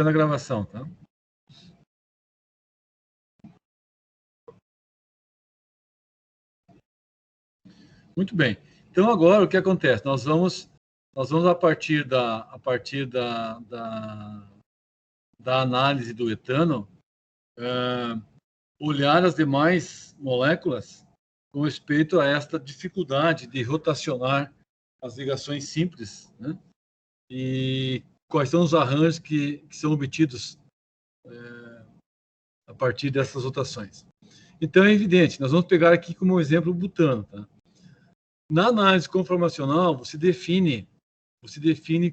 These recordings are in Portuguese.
na gravação, tá? Muito bem. Então, agora, o que acontece? Nós vamos a partir da análise do etano, olhar as demais moléculas com respeito a esta dificuldade de rotacionar as ligações simples, né? E quais são os arranjos que são obtidos a partir dessas rotações. Então, é evidente, nós vamos pegar aqui como exemplo o butano, tá? Na análise conformacional, você define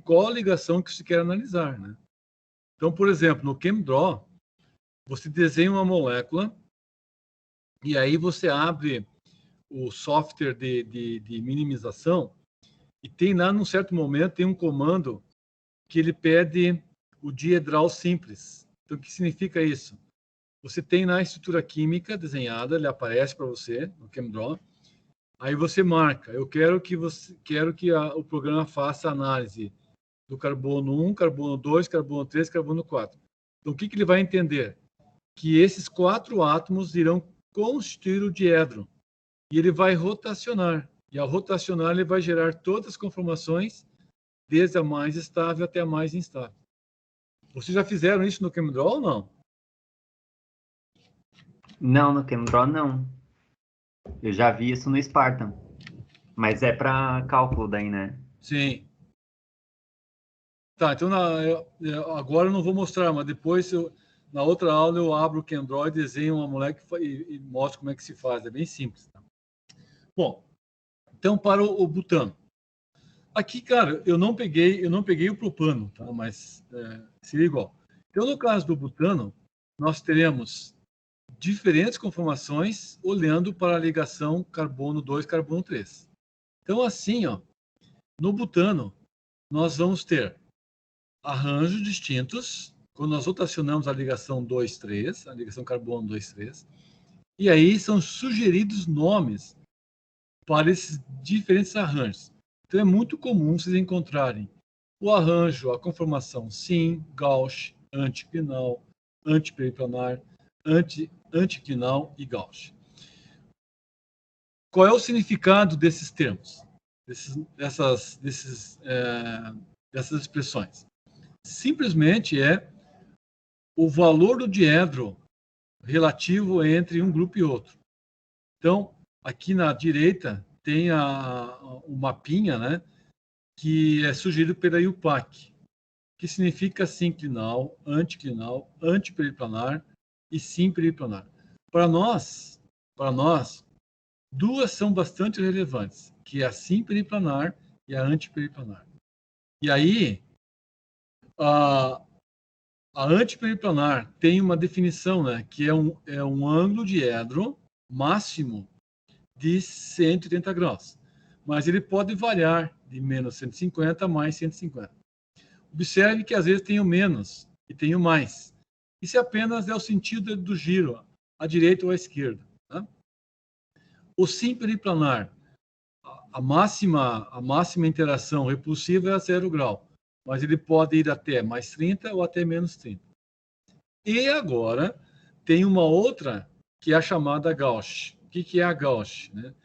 qual a ligação que você quer analisar, né? Então, por exemplo, no ChemDraw, você desenha uma molécula e aí você abre o software de minimização e tem lá, num certo momento, tem um comando que ele pede o diedral simples. Então, o que significa isso? Você tem na estrutura química desenhada, ele aparece para você no ChemDraw, aí você marca, eu quero que o programa faça análise do carbono 1, carbono 2, carbono 3, carbono 4. Então, o que ele vai entender? Que esses 4 átomos irão constituir o diedro. E ele vai rotacionar. E ao rotacionar, ele vai gerar todas as conformações, desde a mais estável até a mais instável. Vocês já fizeram isso no ChemDraw ou não? Não, no ChemDraw não. Eu já vi isso no Spartan. Mas é para cálculo daí, né? Sim. Tá, então agora eu não vou mostrar, mas depois, na outra aula, eu abro o ChemDraw e desenho uma molécula e mostro como é que se faz. É bem simples. Tá? Bom, então para o butano. Aqui, cara, eu não peguei o propano, tá? Mas seria igual. Então, no caso do butano, nós teremos diferentes conformações olhando para a ligação carbono 2, carbono 3. Então, assim, ó, no butano, nós vamos ter arranjos distintos, quando nós rotacionamos a ligação 2, 3, a ligação carbono 2, 3, e aí são sugeridos nomes para esses diferentes arranjos. Então, é muito comum vocês encontrarem o arranjo, a conformação SIN, Gauss, anticlinal, antiperiplanar, anticlinal e Gauss. Qual é o significado desses termos, dessas expressões? Simplesmente é o valor do diedro relativo entre um grupo e outro. Então, aqui na direita tem o mapinha, né, que é sugerido pela IUPAC, que significa sinclinal, anticlinal, antiperiplanar e simperiplanar. Para nós, duas são bastante relevantes, que é a simperiplanar e a antiperiplanar. E aí, a antiperiplanar tem uma definição, né, que é um ângulo diedro máximo de 180 graus. Mas ele pode variar de menos 150 a mais 150. Observe que às vezes tem o menos e tem o mais. Isso apenas é o sentido do giro, à direita ou à esquerda. Tá? O simperiplanar, a máxima interação repulsiva é a 0 grau, mas ele pode ir até mais 30 ou até menos 30. E agora tem uma outra que é a chamada Gauss. O que é a Gauss? Né?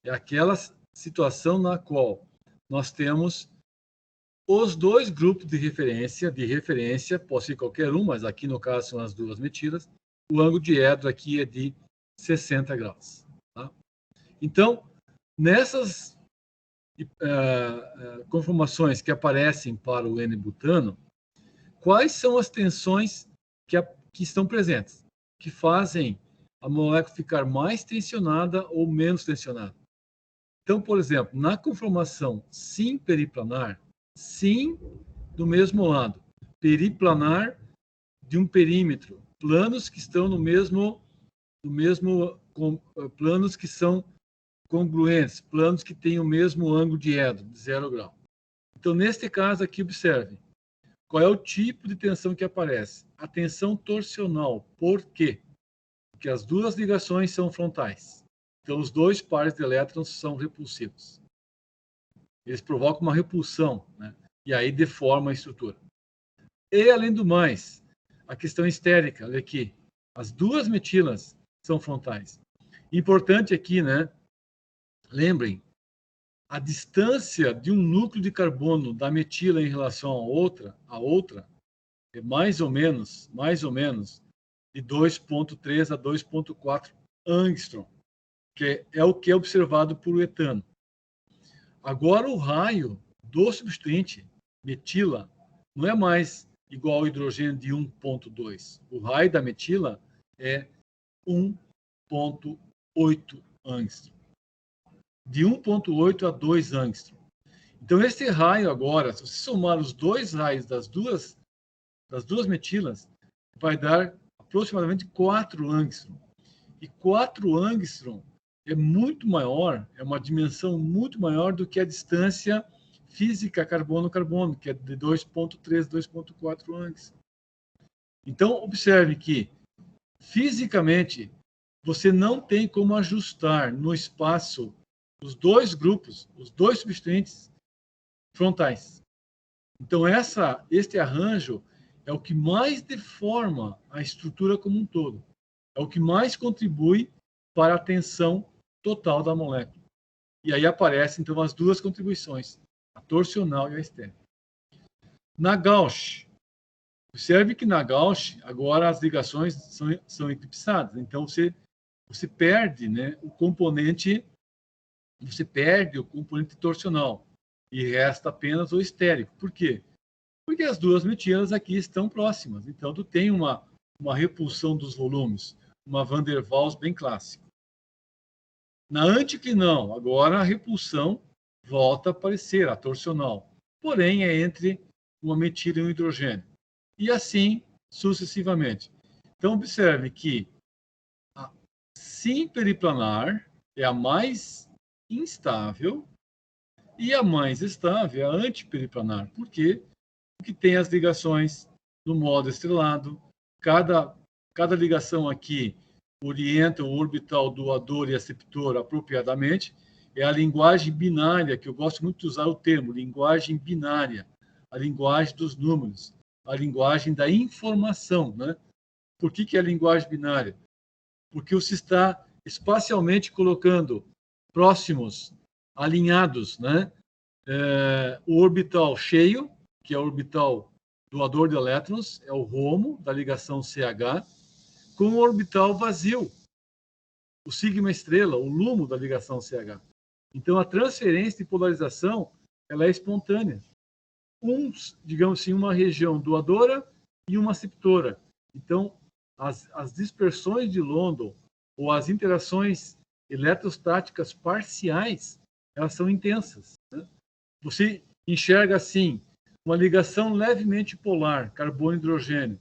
É aquela situação na qual nós temos os dois grupos de referência, pode ser qualquer um, mas aqui no caso são as duas metidas, o ângulo diedro aqui é de 60 graus. Tá? Então, nessas conformações que aparecem para o N-butano, quais são as tensões que estão presentes, que fazem a molécula ficar mais tensionada ou menos tensionada? Então, por exemplo, na conformação sim-periplanar, sim do mesmo lado, periplanar de um perímetro, planos que estão planos que são congruentes, planos que têm o mesmo ângulo diedro, de 0 grau. Então, neste caso aqui, observe, qual é o tipo de tensão que aparece? A tensão torsional. Por quê? Porque as duas ligações são frontais. Então, os dois pares de elétrons são repulsivos. Eles provocam uma repulsão, né? E aí deforma a estrutura. E, além do mais, a questão estérica, olha aqui, as duas metilas são frontais. Importante aqui, né? Lembrem, a distância de um núcleo de carbono da metila em relação à outra é mais ou menos de 2,3 a 2,4 angstrom, que é o que é observado por etano. Agora, o raio do substituinte metila não é mais igual ao hidrogênio de 1,2. O raio da metila é 1,8 angstrom. De 1,8 a 2 angstrom. Então, esse raio agora, se você somar os dois raios das duas metilas, vai dar aproximadamente 4 angstrom. E 4 angstrom é muito maior, é uma dimensão muito maior do que a distância física carbono-carbono, que é de 2,3, 2,4 angstrom. Então, observe que, fisicamente, você não tem como ajustar no espaço os dois grupos, os dois substituintes frontais. Então, este arranjo é o que mais deforma a estrutura como um todo. É o que mais contribui para a tensão total da molécula. E aí aparecem, então, as duas contribuições, a torsional e a estérica. Na Gauss, observe que na Gauss, agora as ligações são eclipsadas. Então, você perde, né, o componente torsional e resta apenas o estérico. Por quê? Porque as duas metilas aqui estão próximas. Então, tu tem uma repulsão dos volumes, uma Van der Waals bem clássica. Na anticlinal, agora a repulsão volta a aparecer, a torsional. Porém, é entre uma metila e um hidrogênio. E assim sucessivamente. Então, observe que a simperiplanar é a mais instável e a mais estável é a antiperiplanar. Por quê? Porque tem as ligações no modo estrelado. Cada ligação aqui orienta o orbital doador e aceptor apropriadamente. É a linguagem binária, que eu gosto muito de usar o termo, linguagem binária, a linguagem dos números, a linguagem da informação, né? Por que é a linguagem binária? Porque você está espacialmente colocando próximos, alinhados, né? O orbital cheio, que é o orbital doador de elétrons, é o HOMO, da ligação CH, com o orbital vazio, o sigma estrela, o LUMO da ligação CH. Então, a transferência de polarização ela é espontânea. Digamos assim, uma região doadora e uma aceptora. Então, as dispersões de London ou as interações eletrostáticas parciais, elas são intensas, né? Você enxerga assim, uma ligação levemente polar, carbono e hidrogênio.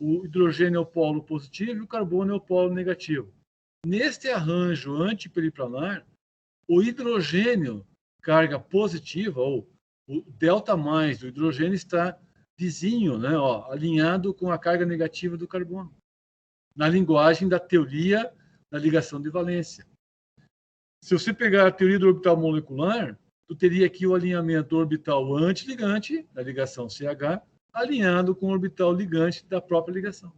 O hidrogênio é o polo positivo e o carbono é o polo negativo. Neste arranjo antiperiplanar, o hidrogênio, carga positiva, ou o delta mais do hidrogênio está vizinho, né, alinhado com a carga negativa do carbono, na linguagem da teoria da ligação de valência. Se você pegar a teoria do orbital molecular, tu teria aqui o alinhamento orbital antiligante, da ligação CH, alinhado com o orbital ligante da própria ligação,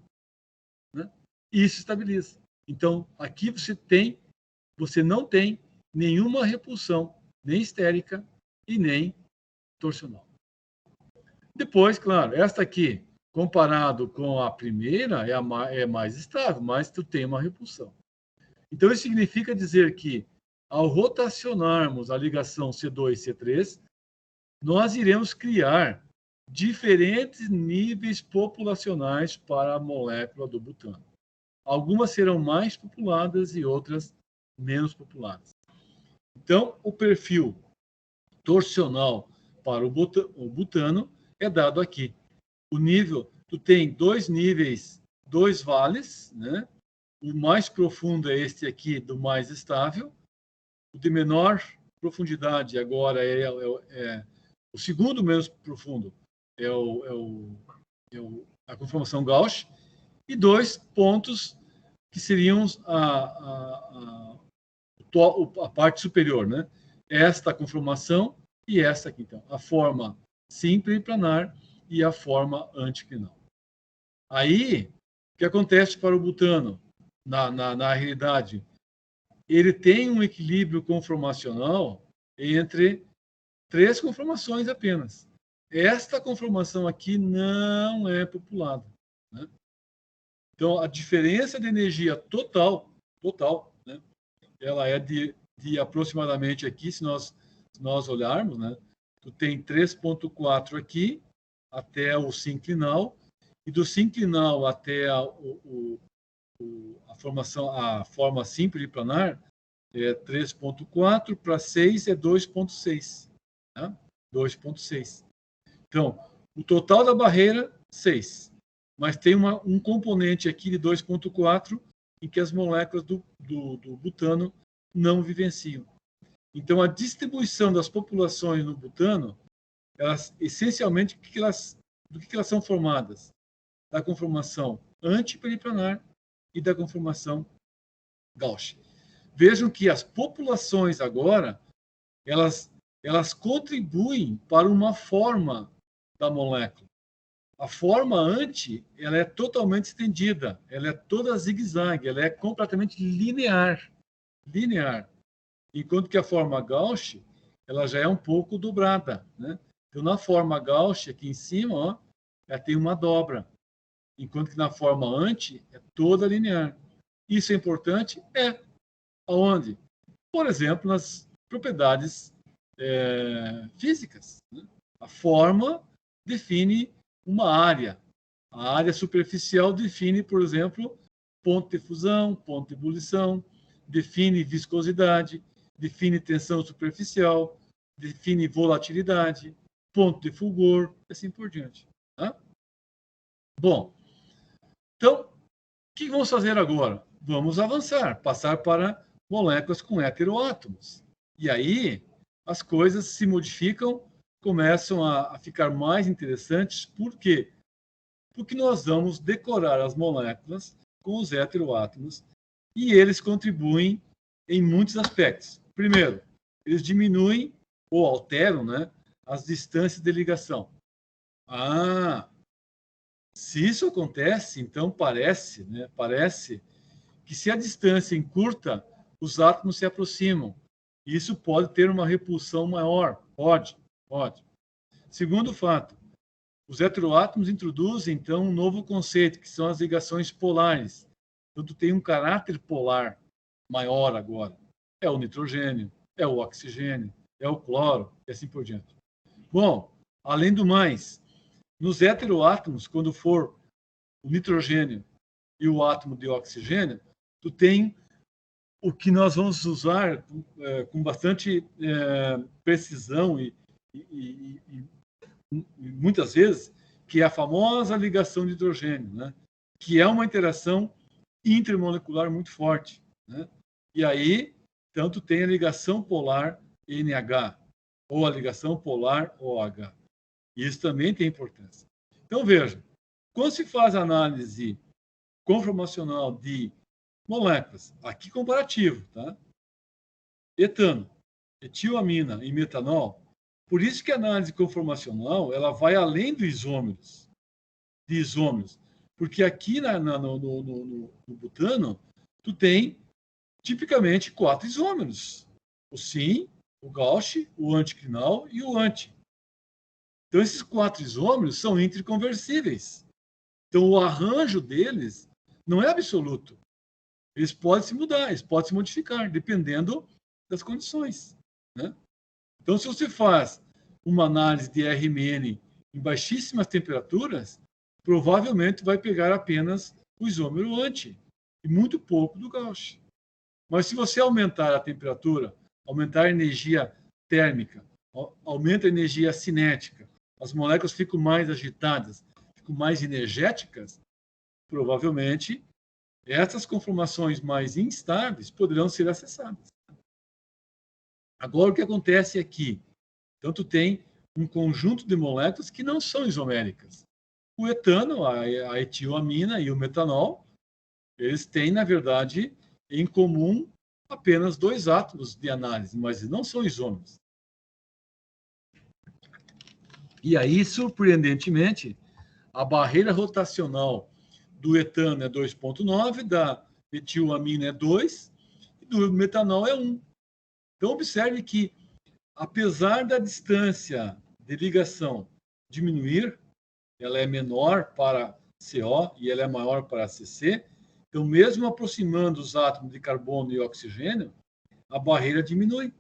né? Isso estabiliza. Então, aqui você não tem nenhuma repulsão, nem estérica e nem torsional. Depois, claro, esta aqui, comparado com a primeira, é mais estável, mas tu tem uma repulsão. Então, isso significa dizer que, ao rotacionarmos a ligação C2 e C3, nós iremos criar diferentes níveis populacionais para a molécula do butano. Algumas serão mais populadas e outras menos populadas. Então, o perfil torsional para o butano é dado aqui. O nível, tu tem dois níveis, dois vales, né? O mais profundo é este aqui, do mais estável. O de menor profundidade agora é o segundo menos profundo, a conformação Gauss, e dois pontos que seriam a parte superior, né? Esta conformação e esta aqui, então, a forma simples e planar e a forma anticlinal. Aí, o que acontece para o butano? Na realidade, ele tem um equilíbrio conformacional entre 3 conformações apenas. Esta conformação aqui não é populada, né? Então, a diferença de energia total, né, ela é de aproximadamente aqui, se nós olharmos, né, tu tem 3,4 aqui até o sinclinal, e do sinclinal até a forma simples planar é 3,4, para 6 é 2,6. Né? 2,6. Então, o total da barreira, 6. Mas tem um componente aqui de 2,4 em que as moléculas do butano não vivenciam. Então, a distribuição das populações no butano, elas, essencialmente, do que elas são formadas? Da conformação antiperiplanar e da conformação Gauss. Vejam que as populações agora, elas contribuem para uma forma da molécula. A forma anti, ela é totalmente estendida, ela é toda zigue-zague, ela é completamente linear. Enquanto que a forma Gauss, ela já é um pouco dobrada, né? Então, na forma Gauss, aqui em cima, ó, ela tem uma dobra. Enquanto que na forma anti, é toda linear. Isso é importante? É. Aonde? Por exemplo, nas propriedades físicas, né? A forma define uma área. A área superficial define, por exemplo, ponto de fusão, ponto de ebulição, define viscosidade, define tensão superficial, define volatilidade, ponto de fulgor, e assim por diante. Tá? Bom, então, o que vamos fazer agora? Vamos avançar, passar para moléculas com heteroátomos. E aí, as coisas se modificam, começam a ficar mais interessantes. Por quê? Porque nós vamos decorar as moléculas com os heteroátomos e eles contribuem em muitos aspectos. Primeiro, eles diminuem ou alteram, né, as distâncias de ligação. Se isso acontece, então parece que se a distância encurta, os átomos se aproximam. Isso pode ter uma repulsão maior. Pode. Segundo fato, os heteroátomos introduzem, então, um novo conceito, que são as ligações polares. Então, tu tem um caráter polar maior agora. É o nitrogênio, é o oxigênio, é o cloro, e assim por diante. Bom, além do mais, nos heteroátomos, quando for o nitrogênio e o átomo de oxigênio, tu tem o que nós vamos usar com bastante precisão e muitas vezes, que é a famosa ligação de hidrogênio, né? Que é uma interação intermolecular muito forte, né? E aí, tanto tem a ligação polar NH ou a ligação polar OH. Isso também tem importância. Então, veja, quando se faz análise conformacional de moléculas, aqui comparativo, tá? Etano, etilamina e metanol. Por isso que a análise conformacional ela vai além de isômeros, porque aqui no butano tu tem tipicamente 4 isômeros: o sim, o Gauss, o anticlinal e o anti. Então esses 4 isômeros são interconversíveis. Então o arranjo deles não é absoluto. Eles podem se mudar, eles podem se modificar, dependendo das condições, né? Então, se você faz uma análise de RMN em baixíssimas temperaturas, provavelmente vai pegar apenas o isômero anti e muito pouco do Gauss. Mas se você aumentar a temperatura, aumentar a energia térmica, aumenta a energia cinética, as moléculas ficam mais agitadas, ficam mais energéticas, provavelmente essas conformações mais instáveis poderão ser acessadas. Agora, o que acontece aqui? Então, tu tem um conjunto de moléculas que não são isoméricas. O etano, a etilamina e o metanol, eles têm, na verdade, em comum apenas 2 átomos de análise, mas não são isômeros. E aí, surpreendentemente, a barreira rotacional do etano é 2,9, da metilamina é 2, e do metanol é 1. Então, observe que, apesar da distância de ligação diminuir, ela é menor para CO e ela é maior para CC, então, mesmo aproximando os átomos de carbono e oxigênio, a barreira diminui.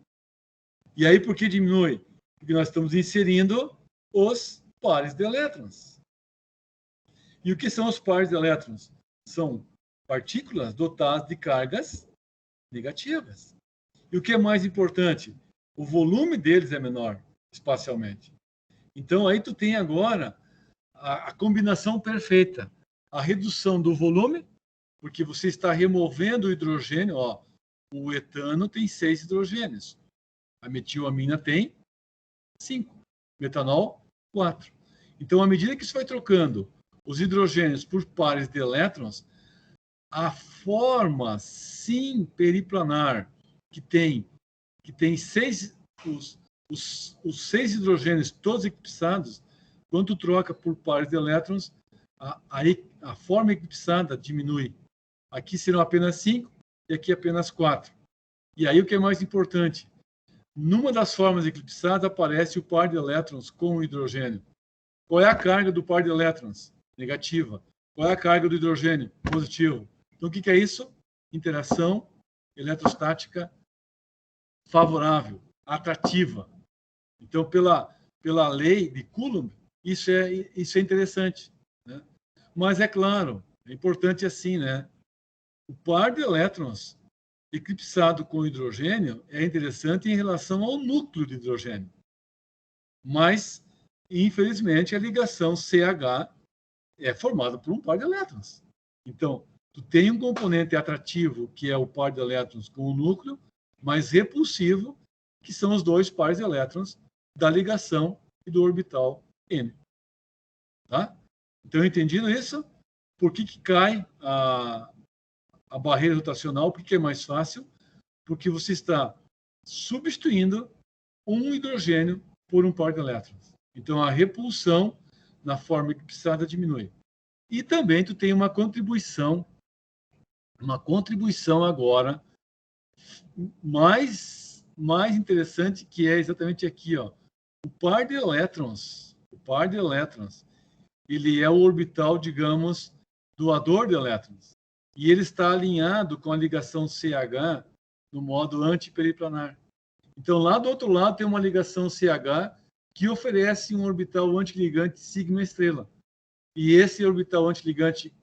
E aí, por que diminui? Porque nós estamos inserindo os pares de elétrons. E o que são os pares de elétrons? São partículas dotadas de cargas negativas. E o que é mais importante? O volume deles é menor espacialmente. Então, aí tu tem agora a combinação perfeita. A redução do volume, porque você está removendo o hidrogênio. Ó, o etano tem 6 hidrogênios. A metilamina tem 5. Metanol, 4. Então, à medida que isso vai trocando os hidrogênios por pares de elétrons, a forma sim periplanar que tem 6, os 6 hidrogênios todos eclipsados, quando troca por pares de elétrons, a forma eclipsada diminui. Aqui serão apenas 5 e aqui apenas 4. E aí o que é mais importante? Numa das formas eclipsadas aparece o par de elétrons com o hidrogênio. Qual é a carga do par de elétrons? Negativa. Qual é a carga do hidrogênio? Positivo. Então, o que é isso? Interação eletrostática favorável, atrativa. Então, pela lei de Coulomb, isso é interessante. Né? Mas, é claro, é importante assim, né? O par de elétrons eclipsado com hidrogênio é interessante em relação ao núcleo de hidrogênio. Mas, infelizmente, a ligação CH é formada por um par de elétrons. Então, tu tem um componente atrativo, que é o par de elétrons com o núcleo, mas repulsivo, que são os 2 pares de elétrons da ligação e do orbital N. Tá? Então, entendido isso? Por que cai a barreira rotacional? Por que é mais fácil? Porque você está substituindo um hidrogênio por um par de elétrons. Então, a repulsão na forma eclipsada diminui. E também tu tem uma contribuição agora mais interessante, que é exatamente aqui, ó. O par de elétrons, ele é o orbital, digamos, doador de elétrons. E ele está alinhado com a ligação CH no modo antiperiplanar. Então, lá do outro lado tem uma ligação CH que oferece um orbital antiligante sigma estrela. E esse orbital antiligante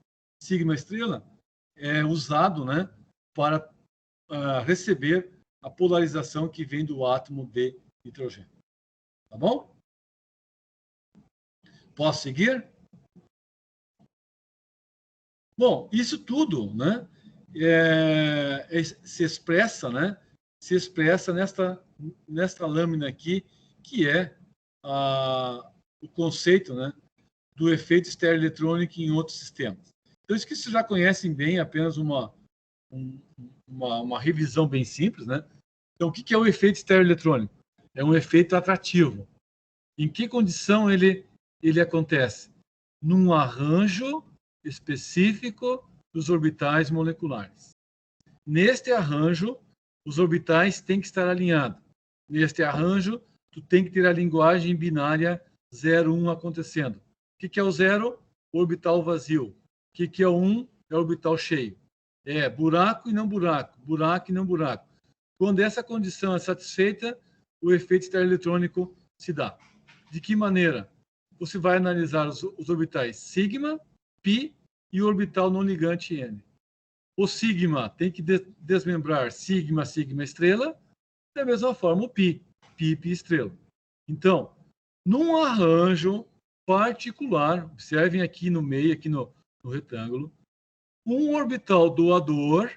sigma estrela é usado, né, para receber a polarização que vem do átomo de hidrogênio. Tá bom? Posso seguir? Bom, isso tudo, né, se expressa, né, nesta lâmina aqui, que é o conceito, né, do efeito estereoeletrônico em outros sistemas. Então, isso que vocês já conhecem bem, apenas uma revisão bem simples, né? Então, o que é o efeito estereoeletrônico? É um efeito atrativo. Em que condição ele acontece? Num arranjo específico dos orbitais moleculares. Neste arranjo, os orbitais têm que estar alinhados. Neste arranjo, tu tem que ter a linguagem binária 0, 1 acontecendo. O que é o 0? Orbital vazio. O que é o 1? É orbital cheio. É buraco e não buraco, buraco e não buraco. Quando essa condição é satisfeita, o efeito estereoeletrônico se dá. De que maneira? Você vai analisar os orbitais sigma, π e o orbital não ligante N. O sigma tem que desmembrar sigma, sigma estrela, da mesma forma o π, π estrela. Então, num arranjo particular, observem aqui no meio, aqui no retângulo, um orbital doador,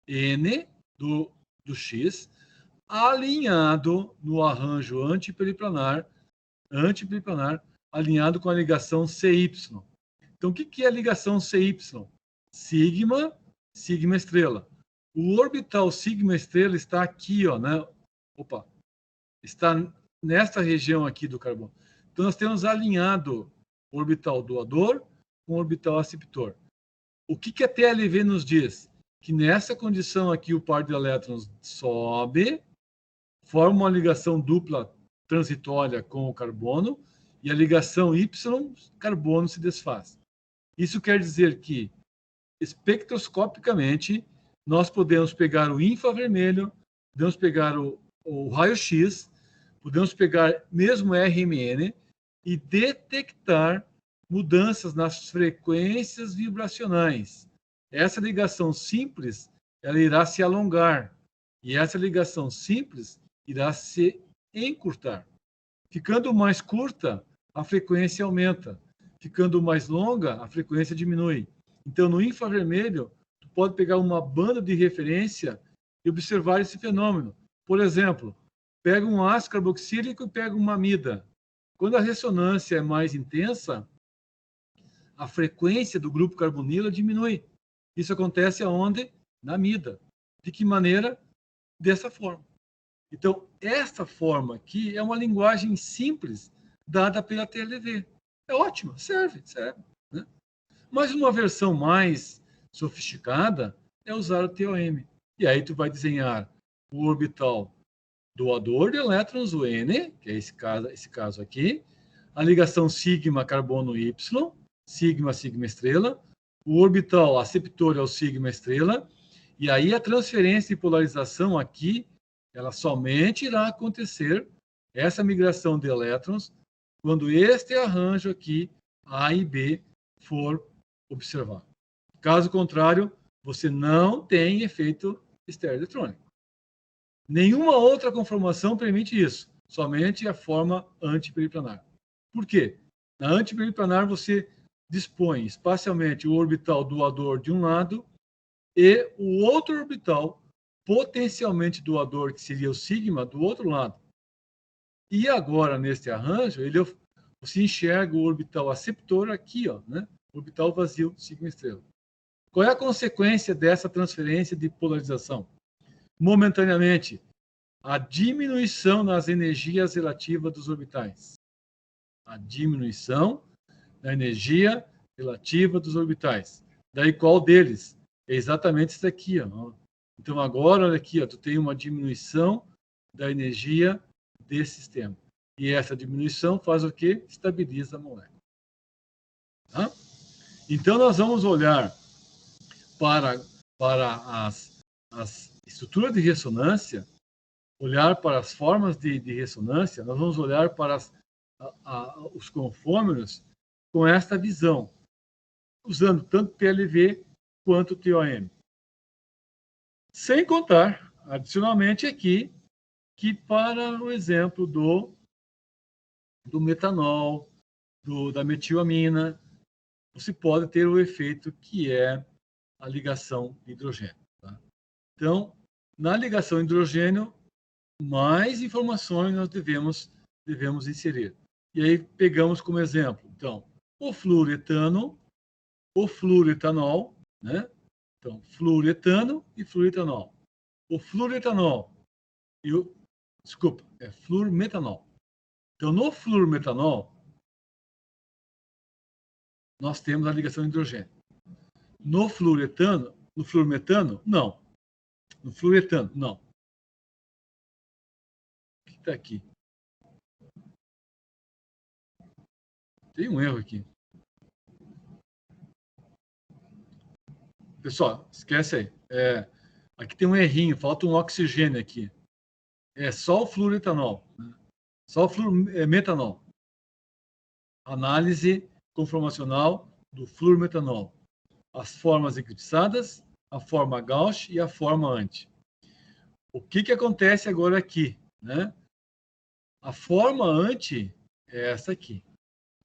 N, do X, alinhado no arranjo antiperiplanar, alinhado com a ligação CY. Então, o que é a ligação CY? Sigma, sigma estrela. O orbital sigma estrela está aqui, ó, né? Está nesta região aqui do carbono. Então, nós temos alinhado o orbital doador com o orbital aceptor. O que a TLV nos diz? Que nessa condição aqui o par de elétrons sobe, forma uma ligação dupla transitória com o carbono, e a ligação Y, carbono se desfaz. Isso quer dizer que, espectroscopicamente, nós podemos pegar o infravermelho, podemos pegar o raio-x, podemos pegar mesmo RMN e detectar mudanças nas frequências vibracionais. Essa ligação simples, ela irá se alongar, e essa ligação simples irá se encurtar. Ficando mais curta, a frequência aumenta. Ficando mais longa, a frequência diminui. Então, no infravermelho, tu pode pegar uma banda de referência e observar esse fenômeno. Por exemplo, pega um ácido carboxílico e pega uma amida. Quando a ressonância é mais intensa, a frequência do grupo carbonila diminui. Isso acontece aonde? Na amida. De que maneira? Dessa forma. Então, essa forma aqui é uma linguagem simples dada pela TLV. É ótima, serve. Né? Mas uma versão mais sofisticada é usar o TOM. E aí tu vai desenhar o orbital doador de elétrons, o N, que é esse caso aqui, a ligação sigma carbono Y, sigma estrela, o orbital aceptor é o sigma estrela, e aí a transferência de polarização aqui, ela somente irá acontecer, essa migração de elétrons, quando este arranjo aqui, A e B, for observado. Caso contrário, você não tem efeito estereoeletrônico. Nenhuma outra conformação permite isso, somente a forma antiperiplanar. Por quê? Na antiperiplanar, você dispõe espacialmente o orbital doador de um lado e o outro orbital potencialmente doador, que seria o sigma, do outro lado. E agora, neste arranjo, você enxerga o orbital aceptor aqui, ó, né? Orbital vazio, sigma estrela. Qual é a consequência dessa transferência de polarização? Momentaneamente, a diminuição nas energias relativas dos orbitais. A diminuição da energia relativa dos orbitais. Daí, qual deles? É exatamente isso aqui, ó. Então, agora, olha aqui, ó, tu tem uma diminuição da energia desse sistema. E essa diminuição faz o quê? Estabiliza a molécula. Tá? Então, nós vamos olhar para as estruturas de ressonância, olhar para as formas de ressonância, nós vamos olhar para os conformers com esta visão, usando tanto TLV quanto TOM. Sem contar, adicionalmente aqui, que para o exemplo do metanol, da metilamina, você pode ter o efeito que é a ligação de hidrogênio. Tá? Então, na ligação de hidrogênio, mais informações nós devemos inserir. E aí pegamos como exemplo, então, o fluoretano, o fluoretanol, né? Então, fluoretano e fluoretanol. O fluoretanol e fluormetanol. Então, no fluormetanol, nós temos a ligação de hidrogênio. No fluormetano, não. No fluoretano, não. O que está aqui? Tem um erro aqui. Pessoal, esquece aí. Aqui tem um errinho, falta um oxigênio aqui. É só o fluoretanol. Né? Só o fluormetanol. Análise conformacional do fluormetanol. As formas eclipsadas, a forma Gauss e a forma anti. O que acontece agora aqui? Né? A forma anti é essa aqui,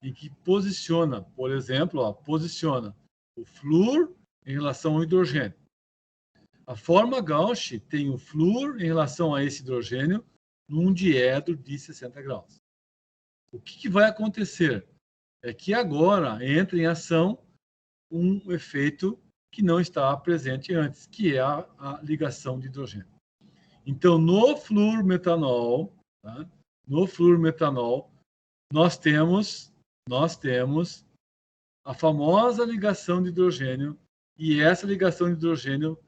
em que posiciona, por exemplo, posiciona o flúor em relação ao hidrogênio. A forma Gauss tem o flúor em relação a esse hidrogênio num diedro de 60 graus. O que vai acontecer? É que agora entra em ação um efeito que não estava presente antes, que é a ligação de hidrogênio. Então, no fluormetanol, tá? No fluormetanol, nós temos a famosa ligação de hidrogênio, e essa ligação de hidrogênio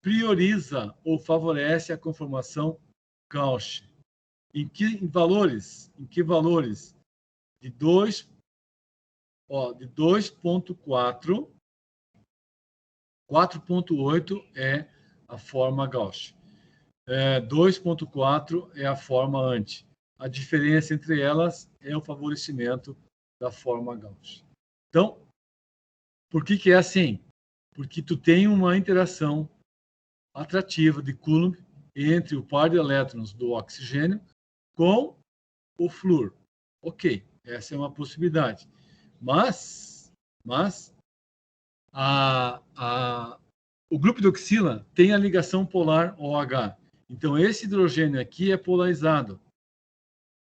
prioriza ou favorece a conformação Gauss. Em que valores? De 2,4, 4,8 é a forma Gauss. 2,4 é a forma anti. A diferença entre elas é o favorecimento da forma Gauss. Então, por que é assim? Porque tu tem uma interação atrativa de Coulomb entre o par de elétrons do oxigênio com o flúor. Ok, essa é uma possibilidade. Mas o grupo de oxila tem a ligação polar OH. Então, esse hidrogênio aqui é polarizado,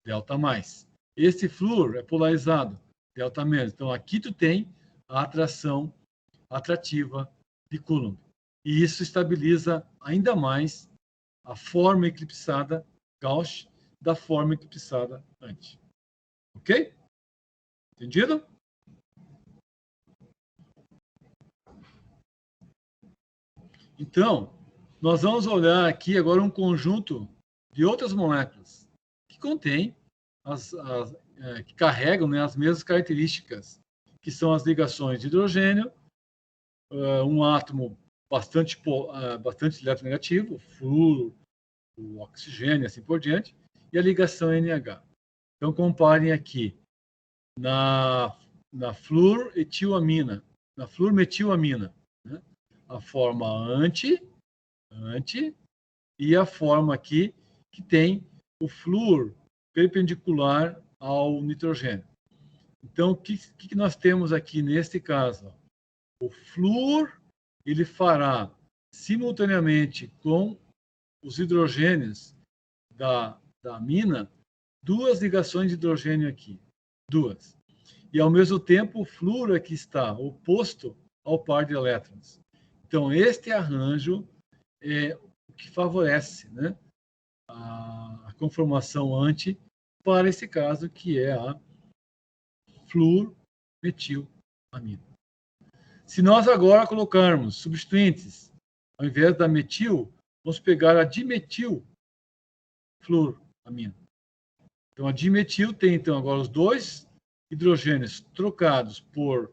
delta mais. Esse flúor é polarizado, delta menos. Então, aqui tu tem a atração atrativa de Coulomb. E isso estabiliza ainda mais a forma eclipsada Gauss da forma eclipsada anti. Ok? Entendido? Então, nós vamos olhar aqui agora um conjunto de outras moléculas que contêm, que carregam, né, as mesmas características, que são as ligações de hidrogênio, um átomo bastante eletronegativo, flúor, o oxigênio, assim por diante, e a ligação NH. Então, comparem aqui na fluormetilamina, né? A forma anti, e a forma aqui que tem o flúor perpendicular ao nitrogênio. Então, o que nós temos aqui neste caso? O flúor, ele fará simultaneamente com os hidrogênios da amina, duas ligações de hidrogênio aqui. Duas. E, ao mesmo tempo, o flúor aqui está oposto ao par de elétrons. Então, este arranjo é o que favorece, né, a conformação anti para esse caso, que é a fluormetilamina. Se nós agora colocarmos substituintes, ao invés da metil, vamos pegar a dimetilfluoramina. Então, a dimetil tem, então, agora os dois hidrogênios trocados por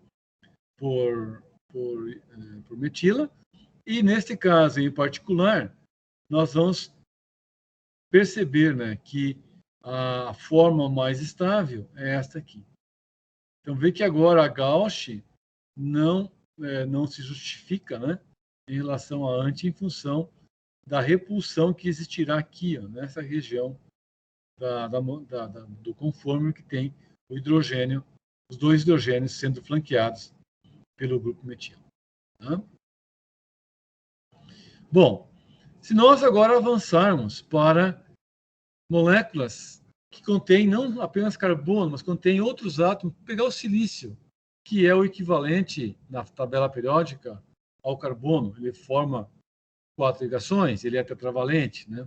metila, e, neste caso em particular, nós vamos perceber, né, que a forma mais estável é esta aqui. Então, vê que agora a Gauss não se justifica, né, em relação a anti, em função da repulsão que existirá aqui, ó, nessa região do conforme que tem o hidrogênio, os dois hidrogênios sendo flanqueados pelo grupo metilo. Tá? Bom, se nós agora avançarmos para moléculas que contêm não apenas carbono, mas contêm outros átomos, pegar o silício, que é o equivalente na tabela periódica ao carbono, ele forma 4 ligações, ele é tetravalente, né?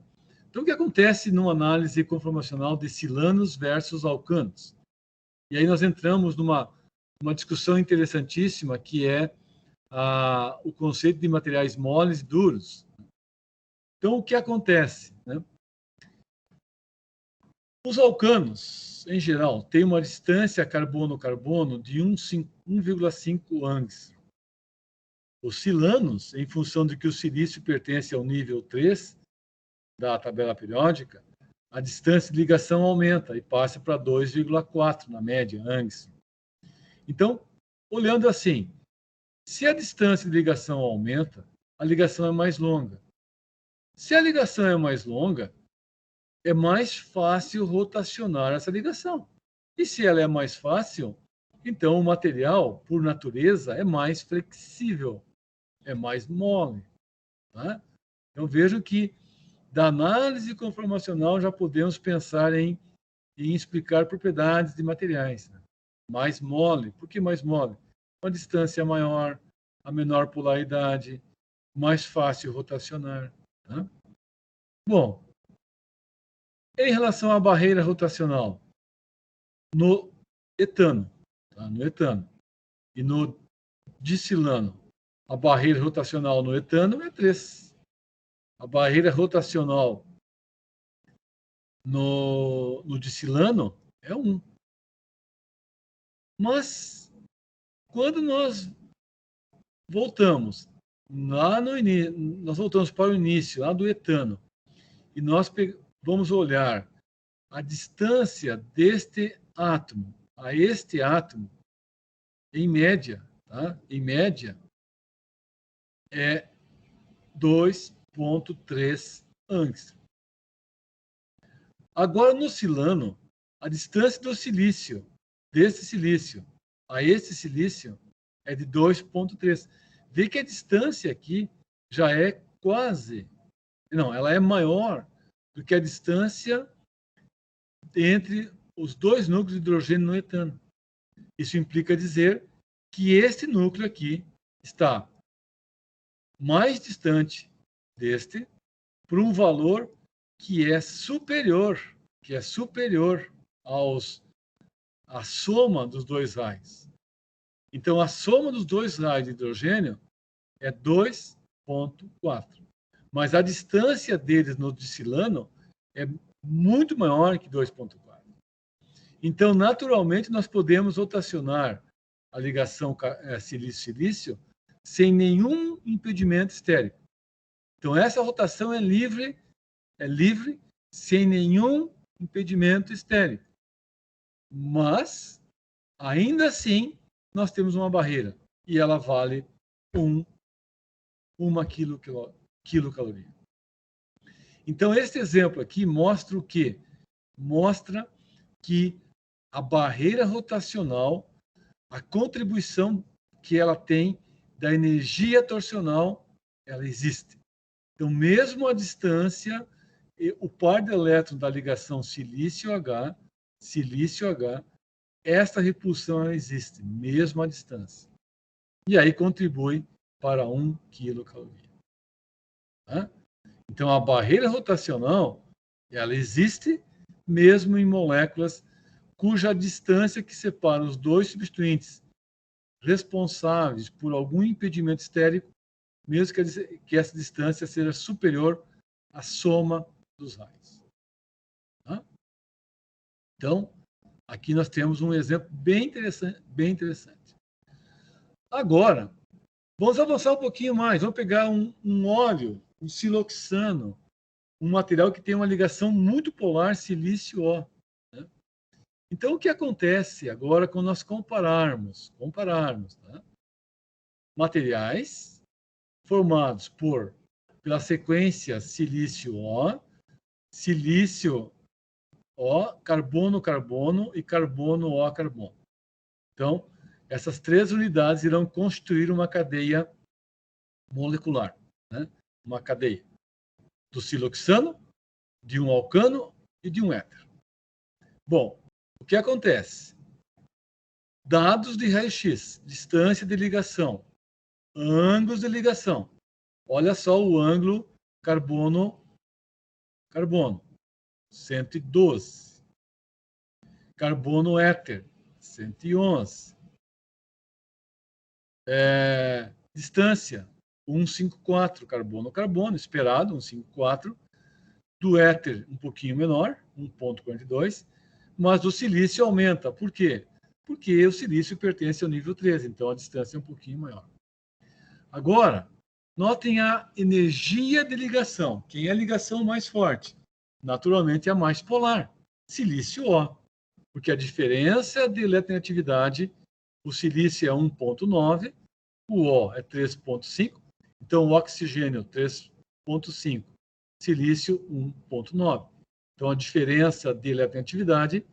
Então, o que acontece numa análise conformacional de silanos versus alcanos? E aí nós entramos numa discussão interessantíssima, que é o conceito de materiais moles e duros. Então, o que acontece, né? Os alcanos, em geral, têm uma distância carbono-carbono de 1,5 angstrom. Os silanos, em função de que o silício pertence ao nível 3 da tabela periódica, a distância de ligação aumenta e passa para 2,4 na média, angstrom. Então, olhando assim, se a distância de ligação aumenta, a ligação é mais longa. Se a ligação é mais longa, é mais fácil rotacionar essa ligação. E se ela é mais fácil, então o material, por natureza, é mais flexível, é mais mole. Tá? Então vejam que da análise conformacional já podemos pensar em explicar propriedades de materiais. Né? Mais mole. Por que mais mole? Uma distância maior, a menor polaridade, mais fácil rotacionar. Tá? Bom, em relação à barreira rotacional, no etano, tá? No etano. E no dicilano, a barreira rotacional no etano é 3. A barreira rotacional no dicilano é 1. Mas, quando nós voltamos lá no início, nós voltamos para o início, lá do etano, e nós vamos olhar a distância deste átomo a este átomo, em média, tá? Em média, é 2,3 angstrom. Agora, no silano, a distância do silício, desse silício a este silício, é de 2,3. Vê que a distância aqui já é quase... Não, ela é maior do que a distância entre os dois núcleos de hidrogênio no etano. Isso implica dizer que este núcleo aqui está mais distante deste por um valor que é superior à soma dos dois raios. Então, a soma dos dois raios de hidrogênio é 2,4. Mas a distância deles no dicilano é muito maior que 2,4. Então, naturalmente, nós podemos rotacionar a ligação silício-silício sem nenhum impedimento estérico. Então, essa rotação é livre, sem nenhum impedimento estérico. Mas, ainda assim, nós temos uma barreira e ela vale 1 quilocaloria. Então, este exemplo aqui mostra o quê? Mostra que a barreira rotacional, a contribuição que ela tem da energia torsional, ela existe. Então, mesmo a distância, o par de elétrons da ligação silício-H, esta repulsão ela existe, mesmo à distância. E aí contribui para 1 quilocaloria. Tá? Então, a barreira rotacional, ela existe mesmo em moléculas cuja distância que separa os dois substituintes responsáveis por algum impedimento estérico, mesmo que essa distância seja superior à soma dos raios. Tá? Então, aqui nós temos um exemplo bem interessante. Agora, vamos avançar um pouquinho mais. Vamos pegar um óleo, um siloxano, um material que tem uma ligação muito polar silício-O. Né? Então, o que acontece agora quando nós compararmos tá? Materiais formados pela sequência silício-O, silício-O, carbono-carbono e carbono-O-carbono. Então, essas 3 unidades irão constituir uma cadeia molecular, né? Uma cadeia do siloxano, de um alcano e de um éter. Bom, o que acontece? Dados de raio-x, distância de ligação, ângulos de ligação. Olha só o ângulo carbono-carbono, 112. Carbono-éter, 111. Distância, 154. Carbono-carbono, esperado, 154. Do éter, um pouquinho menor, 1,42. Mas do silício aumenta. Por quê? Porque o silício pertence ao nível 13, então a distância é um pouquinho maior. Agora, notem a energia de ligação. Quem é a ligação mais forte? Naturalmente é a mais polar, silício-O. Porque a diferença de eletronegatividade, o silício é 1,9, o O é 3,5, então o oxigênio 3,5, silício 1,9. Então a diferença de eletronegatividade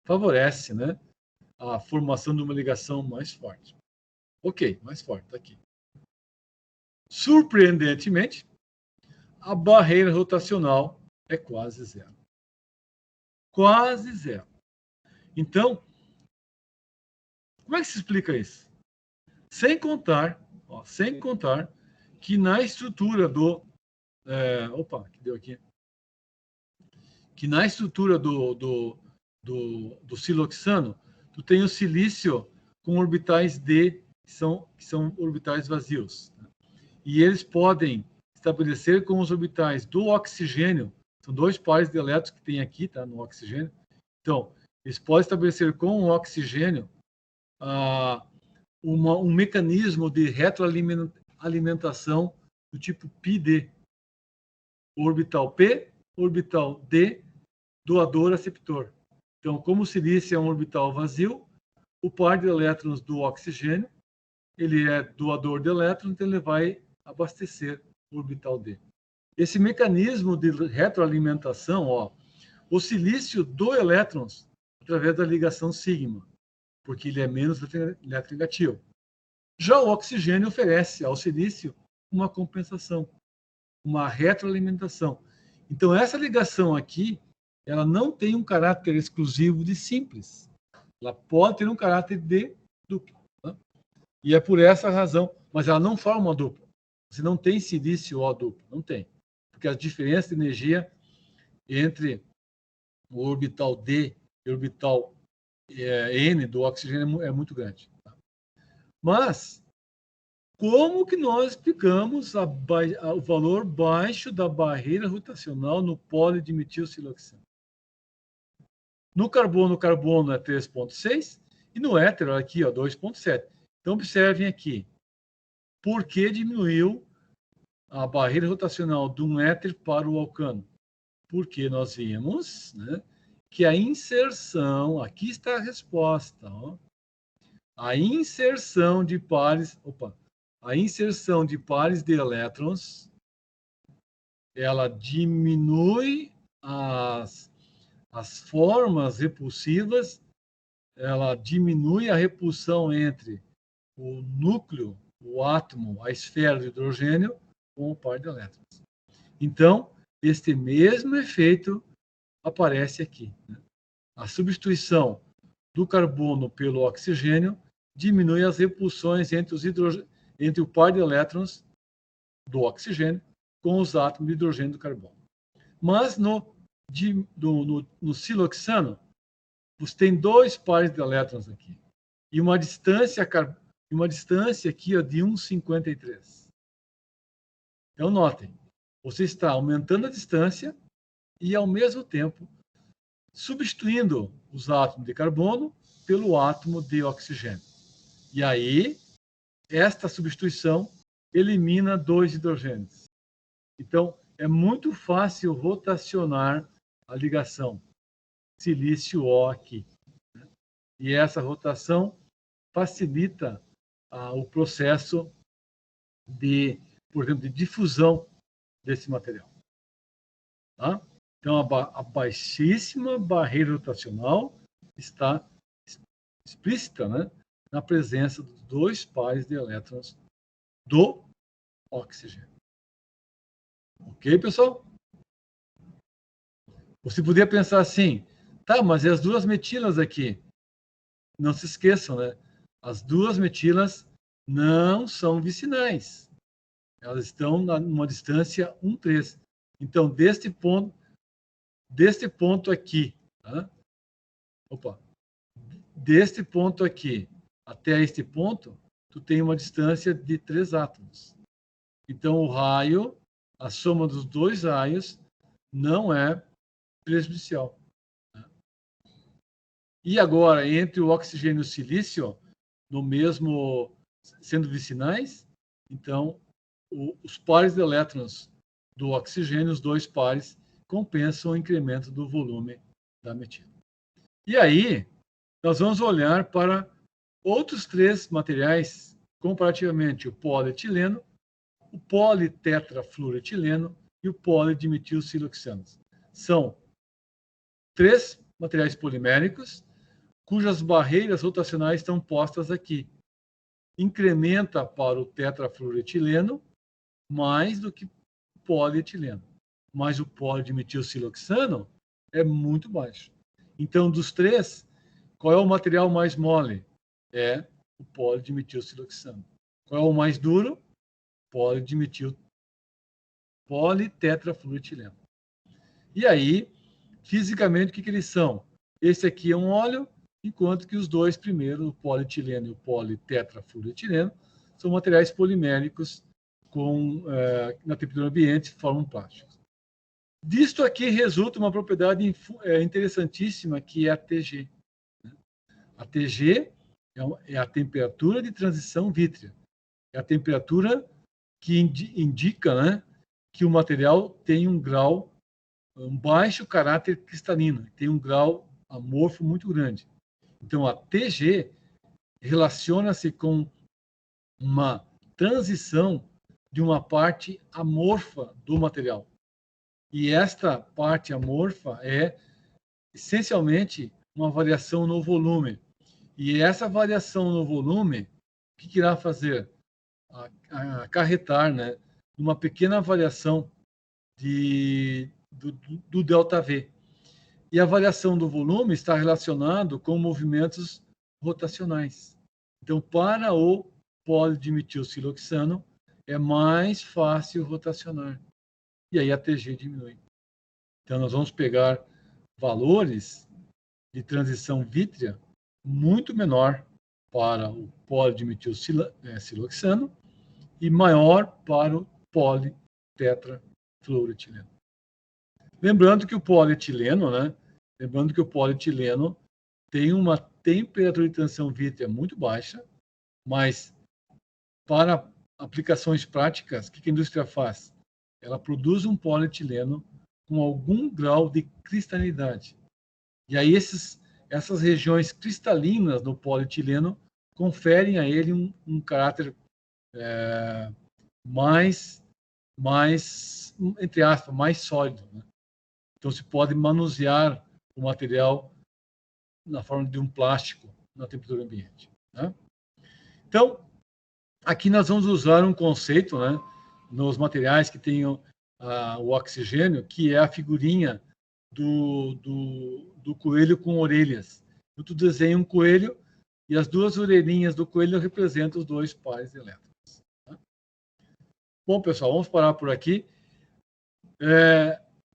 favorece, né, a formação de uma ligação mais forte. Ok, mais forte, está aqui. Surpreendentemente, a barreira rotacional é quase zero. Quase zero. Então, como é que se explica isso? Sem contar que na estrutura que na estrutura do siloxano tu tem o silício com orbitais D, que são orbitais vazios. E eles podem estabelecer com os orbitais do oxigênio, são 2 pares de elétrons que tem aqui, tá, no oxigênio. Então, eles podem estabelecer com o oxigênio um mecanismo de retroalimentação do tipo πD. Orbital P, orbital D, doador-aceptor. Então, como o silício é um orbital vazio, o par de elétrons do oxigênio, ele é doador de elétrons, então ele vai abastecer o orbital D. Esse mecanismo de retroalimentação, o silício doa elétrons através da ligação sigma, porque ele é menos eletronegativo. Já o oxigênio oferece ao silício uma compensação, uma retroalimentação. Então, essa ligação aqui, ela não tem um caráter exclusivo de simples. Ela pode ter um caráter de duplo. Tá? E é por essa razão, mas ela não forma uma dupla. Você não tem silício O duplo, não tem. Porque a diferença de energia entre o orbital D e o orbital N do oxigênio é muito grande. Tá? Mas, como que nós explicamos o valor baixo da barreira rotacional no polidimitilsiloxano? No carbono é 3,6 e no éter, aqui, 2,7. Então, observem aqui. Por que diminuiu a barreira rotacional de um éter para o alcano? Porque nós vimos, né, que a inserção, aqui está a resposta, a inserção de pares de elétrons, ela diminui as formas repulsivas, ela diminui a repulsão entre o núcleo, o átomo, a esfera de hidrogênio com o par de elétrons. Então, este mesmo efeito aparece aqui. Né? A substituição do carbono pelo oxigênio diminui as repulsões entre o par de elétrons do oxigênio com os átomos de hidrogênio do carbono. Mas no siloxano, você tem 2 pares de elétrons aqui e uma distância aqui de 1,53. Então, notem, você está aumentando a distância e, ao mesmo tempo, substituindo os átomos de carbono pelo átomo de oxigênio. E aí, esta substituição elimina 2 hidrogênios. Então, é muito fácil rotacionar a ligação silício-O aqui. E essa rotação facilita o processo de, por exemplo, de difusão desse material. Tá? Então, a baixíssima barreira rotacional está explícita, né, na presença dos 2 pares de elétrons do oxigênio. Ok, pessoal? Você poderia pensar assim, tá, mas e as 2 metilas aqui? Não se esqueçam, né? As 2 metilas não são vicinais. Elas estão numa distância 1,3. Então, deste ponto aqui, tá? Deste ponto aqui até este ponto, tu tem uma distância de 3 átomos. Então, o raio, a soma dos 2 raios, não é prejudicial. E agora, entre o oxigênio e o silício, no mesmo, sendo vicinais, então, os pares de elétrons do oxigênio, os 2 pares, compensam o incremento do volume da metila. E aí, nós vamos olhar para outros 3 materiais, comparativamente o polietileno, o politetrafluoretileno e o polidimetilsiloxano. São 3 materiais poliméricos, cujas barreiras rotacionais estão postas aqui. Incrementa para o tetrafluoretileno mais do que o polietileno. Mas o polidimetilsiloxano é muito baixo. Então, dos 3, qual é o material mais mole? É o polidimetilsiloxano. Qual é o mais duro? Politetrafluoretileno. E aí, fisicamente, o que eles são? Esse aqui é um óleo, enquanto que os dois primeiros, o polietileno e o politetrafluoretileno, são materiais poliméricos na temperatura ambiente formam plásticos. Disto aqui resulta uma propriedade interessantíssima, que é a TG. A TG é a temperatura de transição vítrea. É a temperatura que indica, né, que o material tem um baixo caráter cristalino, tem um grau amorfo muito grande. Então, a TG relaciona-se com uma transição de uma parte amorfa do material. E esta parte amorfa é, essencialmente, uma variação no volume. E essa variação no volume, o que irá fazer? Acarretar, né, uma pequena variação do ΔV. E a variação do volume está relacionado com movimentos rotacionais. Então, para o polidimetilsiloxano, é mais fácil rotacionar. E aí a TG diminui. Então, nós vamos pegar valores de transição vítrea muito menor para o polidimetilsiloxano e maior para o politetrafluoretileno. Lembrando que o polietileno, né? Lembrando que o polietileno tem uma temperatura de transição vítrea muito baixa, mas para aplicações práticas, o que a indústria faz? Ela produz um polietileno com algum grau de cristalinidade. E aí essas regiões cristalinas no polietileno conferem a ele um caráter mais, entre aspas, mais sólido, né? Então se pode manusear o material na forma de um plástico na temperatura ambiente, né? Então, aqui nós vamos usar um conceito, né, nos materiais que tenham o oxigênio, que é a figurinha do coelho com orelhas. Tu desenha um coelho e as duas orelhinhas do coelho representam os dois pares de elétrons. Tá? Bom, pessoal, vamos parar por aqui.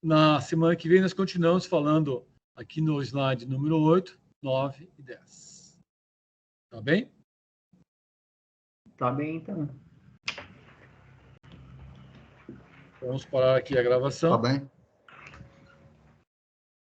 Na semana que vem nós continuamos falando aqui no slide número 8, 9 e 10. Tá bem? Tá bem, então. Vamos parar aqui a gravação. Tá bem.